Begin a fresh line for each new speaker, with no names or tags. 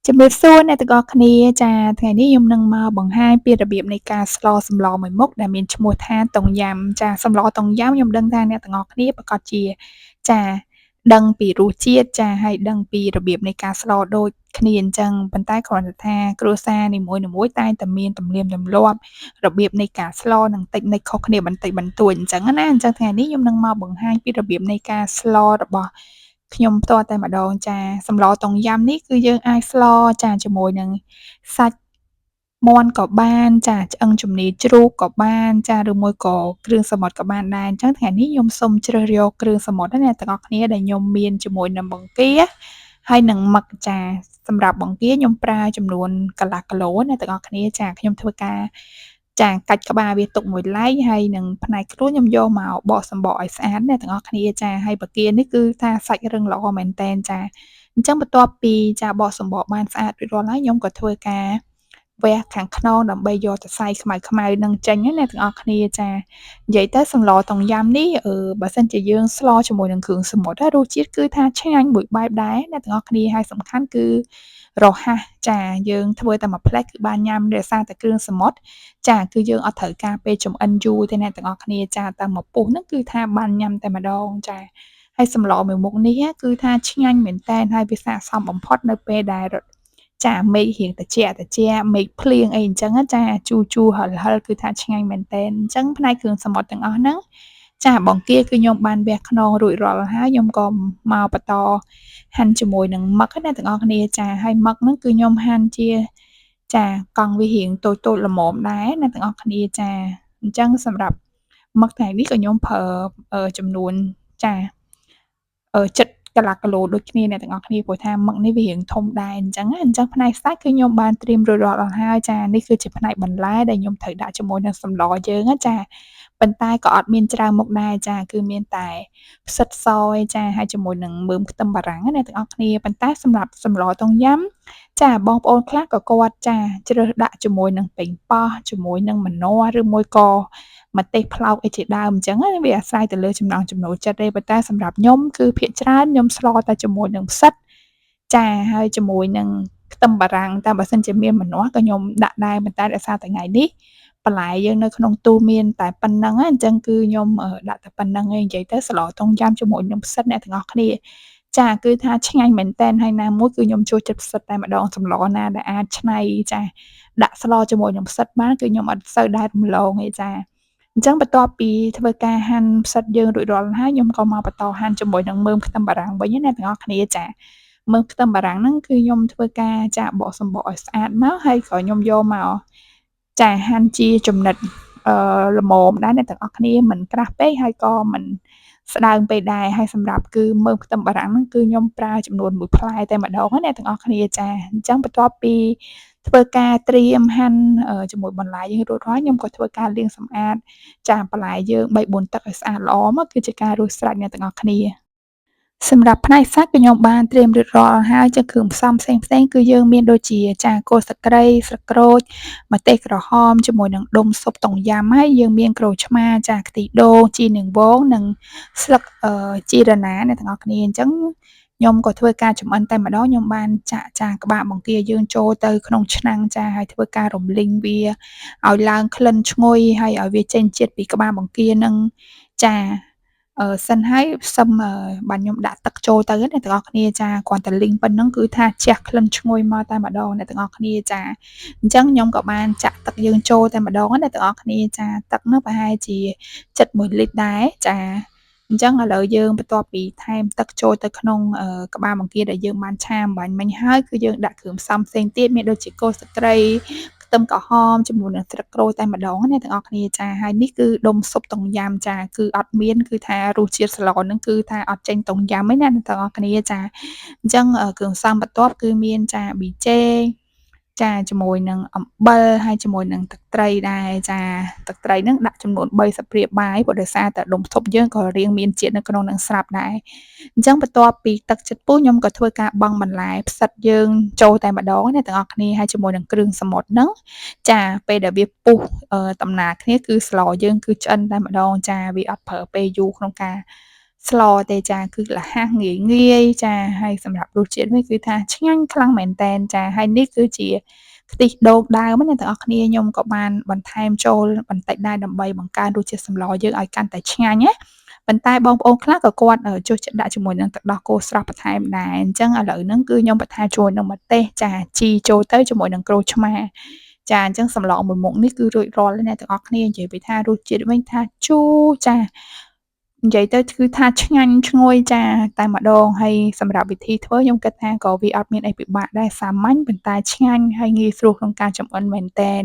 ជំរាបសួរអ្នកទាំងអស់គ្នាចាថ្ងៃនេះខ្ញុំនឹងមកបង្ហាញពីរបៀបនៃការស្លសម្លមួយមុខដែលមានឈ្មោះថាតុងយ៉ាំចាសម្លតុងយ៉ាំខ្ញុំដឹងថាអ្នកទាំងអស់គ្នាប្រកាសជាចាដឹងពីរសជាតិចាហើយដឹងពីរបៀបនៃការស្លដូចគ្នាអញ្ចឹងប៉ុន្តែគ្រាន់តែថាគ្រួសារនីមួយៗតែងតែមានទំនៀមទម្លាប់របៀបនៃការស្លនឹងតិចនិចខុសគ្នាបន្តិចបន្តួចអញ្ចឹងណាអញ្ចឹងថ្ងៃនេះខ្ញុំនឹងមកបង្ហាញពីរបៀបនៃការស្លរបស់ខ្ញុំផ្ទាល់តែម្ដងចាសម្លតុងយ៉ាំនេះគឺយើងអាចស្លចាជាមួយនឹងសាច់មាន់ក៏បានចាឆ្អឹងជំនីរជ្រូកក៏បានចាឬមួយក៏គ្រឿងសមុទ្រក៏បានដែរអញ្ចឹងថ្ងៃនេះខ្ញុំសូមជ្រើសយកគ្រឿងសមុទ្រណាអ្នកទាំងអស់គ្នាដែលខ្ញុំមានជាមួយនឹងបង្គាហើយនិងមឹកចាសម្រាប់បង្គាខ្ញុំប្រើចំនួនកន្លះគីឡូណាអ្នកទាំងអស់គ្នាចាខ្ញុំធ្វើការចាកាច់ក្បាលវាទុកមួយឡែកហើយនឹងផ្នែកខ្លួនខ្ញុំយកមកបកសំបកឲ្យស្អាតអ្នកទាំងអស់គ្នាចាហើយបង្គានេះគឺថាសាច់រឹងល្អមែនតែនចាអញ្ចឹងបន្ទាប់ពីចាបកសំបកបានស្អាតរួចរាល់ហើយខ្ញុំក៏ធ្វើការវះខាងខ្នងដើម្បីយកសរសៃខ្មៅៗនឹងចេញណាអ្នកទាំងអស់គ្នាចានិយាយទៅសម្លតុងយ៉ាំនេះបើសិនជាយើងស្លជាមួយនឹងគ្រឿងសមុទ្ររសជាតិគឺថាឆ្ងាញ់មួយបែបដែរអ្នកទាំងអស់គ្នាហើយសំខាន់គឺរហ័សចាយើងធ្វើតែមួយផ្លែតគឺបានញ៉ាំដោយសារតែគ្រឿងសមុទ្រចាគឺយើងអត់ត្រូវការពេលចម្អិនយូរទេអ្នកទាំងអស់គ្នាចាតែមួយពុះហ្នឹងគឺថាបានញ៉ាំតែម្ដងចាហើយសម្លមួយមុខនេះគឺថាឆ្ងាញ់មែនតែនហើយវាស័ក្តិសមបំផុតនៅពេលដែលចាមេឃរៀងត្រជាក់មេឃភ្លៀងអីអញ្ចឹងចាជូរហឹរៗគឺថាឆ្ងាញ់មែនតែនអញ្ចឹងផ្នែកគ្រឿងសមុទ្រទាំងអស់ហ្នឹងចាបង្គាគឺខ្ញុំបានវះខ្នងរួចរាល់ហើយខ្ញុំក៏មកបន្តហាន់ជាមួយនឹងមឹកណាទាំងអស់គ្នាចាហើយមឹកហ្នឹងគឺខ្ញុំហាន់ជាចាកង់វារៀងតូចៗល្មមដែរណាទាំងអស់គ្នាចាអញ្ចឹងសម្រាប់មឹកថ្ងៃនេះក៏ខ្ញុំប្រើចំនួនចាជិតកន្លះគីឡូដូចគ្នាអ្នកទាំងអស់គ្នាព្រោះថាមឹកនេះវារៀងធំដែរអញ្ចឹងណាអញ្ចឹងផ្នែកសាច់គឺខ្ញុំបានត្រៀមរួចរាល់អស់ហើយចានេះគឺជាផ្នែកបន្លែដែលខ្ញុំត្រូវដាក់ជាមួយនឹងសម្លយើងណាចាប៉ុន្តែក៏អត់មានច្រើនមុខដែរចាគឺមានតែផ្សិតសឯចាហើយជាមួយនឹងមើមខ្ទឹមបារាំងណាអ្នកទាំងអស់គ្នាប៉ុន្តែសម្រាប់សម្លតុងយ៉ាំចាបងប្អូនខ្លះក៏គាត់ចាជ្រើសដាក់ជាមួយនឹងប៉េងប៉ោះជាមួយនឹងម្នាស់ឬមួយក៏ម្ទេសប្លោកអីជាដើមអញ្ចឹងណាវាអាស្រ័យទៅលើចំណង់ចំណូលចិត្តទេប៉ុន្តែសម្រាប់ខ្ញុំគឺភាគច្រើនខ្ញុំស្លតែជាមួយនឹងផ្សិតចាហើយជាមួយនឹងខ្ទឹមបារាំងតែបើសិនជាមានម្នាស់ក៏ខ្ញុំដាក់ដែរប៉ុន្តែដោយសារតែថ្ងៃនេះបន្លែយើងនៅក្នុងទូមានតែប៉ុណ្្នឹងអញ្ចឹងគឺខ្ញុំដាក់តែប៉ុណ្្នឹងឯងនិយាយទៅស្លតុងយ៉ាំជាមួយនឹងផ្សិតអ្នកទាំងអស់គ្នាចាគឺថាឆ្ងាញ់មែនតែនហើយណាមួយគឺខ្ញុំចូលចិត្តផ្សិតតែម្ដងសម្លណាដែលអាចច្នៃចាដាក់ស្លជាមួយនឹងផ្សិតបានគឺខ្ញុំអត់សូវដែលរំលងទេចាអញ្ចឹងបន្ទាប់ពីធ្វើការហាន់ផ្សិតយើងរួចរាល់ហើយខ្ញុំក៏មកបន្តហាន់ជាមួយនឹងមើមខ្ទឹមបារាំងវិញណាអ្នកទាំងអស់គ្នាចាមើមខ្ទឹមបារាំងហ្នឹងគឺខ្ញុំធ្វើការចាបកសំបកឲ្យស្អាតមកហើយក៏ខ្ញុំយកមកចាហាន់ជាចំណិតល្មមដែរអ្នកទាំងអស់គ្នាមិនក្រាស់ពេកហើយក៏មិនស្ដើងពេកដែរហើយសម្រាប់គឺមើមខ្ទឹមបារាំងហ្នឹងគឺខ្ញុំប្រើចំនួន1ផ្លែតែម្ដងណាអ្នកទាំងអស់គ្នាចាអញ្ចឹងបន្ទាប់ពីធ្វើការត្រៀមហាន់ជាមួយបន្លែយើងរួចរាល់ខ្ញុំក៏ធ្វើការលាងសម្អាតចាបន្លែយើង3-4ទឹកឲ្យស្អាតល្អមកគឺជាការរួចស្រេចអ្នកទាំងអស់គ្នាសម្រាប់ផ្នែកសាច់ក៏ខ្ញុំបានត្រៀមរួចរាល់ហើយជាគ្រឿងផ្សំផ្សេងៗគឺយើងមានដូចជាចាគល់ស្លឹកគ្រៃស្លឹកក្រូចម្ទេសក្រហមជាមួយនឹងដុំស៊ុបតុងយ៉ាំហើយយើងមានក្រូចឆ្មាចាខ្ទិះដូងជីនាងវងនិងស្លឹកជីរណាអ្នកទាំងអស់គ្នាអញ្ចឹងខ្ញុំក៏ធ្វើការចម្អិនតែម្ដងខ្ញុំបានចាក់ចាក្បាលបង្គាយើងចូលទៅក្នុងឆ្នាំងចាហើយធ្វើការរំលីងវាឲ្យឡើងក្លិនឈ្ងុយហើយឲ្យវាចេញជាតិពីក្បាលបង្គានឹងចាសិនហើយសឹមបាទខ្ញុំដាក់ទឹកចូលទៅអ្នកទាំងអស់គ្នាចាគ្រាន់តែលីងប៉ុណ្ណឹងគឺថាជះក្លិនឈ្ងុយមកតែម្ដងអ្នកទាំងអស់គ្នាចាអញ្ចឹងខ្ញុំក៏បានចាក់ទឹកយើងចូលតែម្ដងអ្នកទាំងអស់គ្នាចាទឹកនោះប្រហែលជាជិត1លីត្រដែរចាអញ្ចឹងឥឡូវយើងបន្ទាប់ពីថែមទឹកចូលទៅក្នុងក្បាលបង្គាដែលយើងបានឆាអំបាញ់មិញហើយគឺយើងដាក់គ្រឿងផ្សំផ្សេងទៀតមានដូចជាគល់ស្លឹកគ្រៃខ្ទឹមក្រហមជាមួយនឹងស្លឹកក្រូចតែម្ដងណាទាំងអស់គ្នាចាហើយនេះគឺដុំស៊ុបតុងយ៉ាំចាគឺអត់មានគឺថារសជាតិស្លហ្នឹងគឺថាអត់ចេញតុងយ៉ាំទេណាទាំងអស់គ្នាចាអញ្ចឹងគ្រឿងផ្សំបន្ទាប់គឺមានចាប៊ីចេងចាជាមួយនឹងអំបិលហើយជាមួយនឹងទឹកត្រីដែរចាទឹកត្រីហ្នឹងដាក់ចំនួន3ស្លាបព្រាបាយព្រោះដោយសារតែដុំស៊ុបយើងក៏រាងមានជាតិនៅក្នុងហ្នឹងស្រាប់ដែរអញ្ចឹងបន្ទាប់ពីទឹកចិត្តពុះខ្ញុំក៏ធ្វើការបង់បន្លែផ្សិតយើងចូលតែម្ដងណាទាំងអស់គ្នាហើយជាមួយនឹងគ្រឿងសមុទ្រហ្នឹងចាពេលដែលវាពុះដំណើរគ្នាគឺស្លយើងគឺឆ្អិនតែម្ដងចាវាអត់ប្រើពេលយូរក្នុងការ ស្លទេចា គឺរហ័សងាយៗចា ហើយសម្រាប់រសជាតិវិញគឺថាឆ្ងាញ់ខ្លាំងមែនទែនចា ហើយនេះគឺជាខ្ទិះដូងដើមណាអ្នកទាំងអស់គ្នាខ្ញុំក៏បានបន្ថែមចូលបន្តិចដែរដើម្បីបង្កើនរសជាតិសម្លយើងឲ្យកាន់តែឆ្ងាញ់ណាប៉ុន្តែបងប្អូនខ្លះក៏គាត់ចូលចិត្តដាក់ជាមួយនឹងទឹកដោះគោស្រស់បន្ថែមដែរអញ្ចឹងឥឡូវហ្នឹងគឺខ្ញុំបន្ថែមជាមួយនឹងម្ទេសចាជីចូលទៅជាមួយនឹងក្រូចឆ្មារចាអញ្ចឹងសម្លមួយមុខនេះគឺរួចរាល់ហើយអ្នកទាំងអស់គ្នានិយាយពីថារសជាតិវិញថាជូរចានិយាយទៅគឺថាឆ្ងាញ់ឈ្ងុយចាតែម្ដងហើយសម្រាប់វិធីធ្វើខ្ញុំគិតថាក៏វាអត់មានអីពិបាកដែរសាមញ្ញប៉ុន្តែឆ្ងាញ់ហើយងាយស្រួលក្នុងការចម្អិនមែនទែន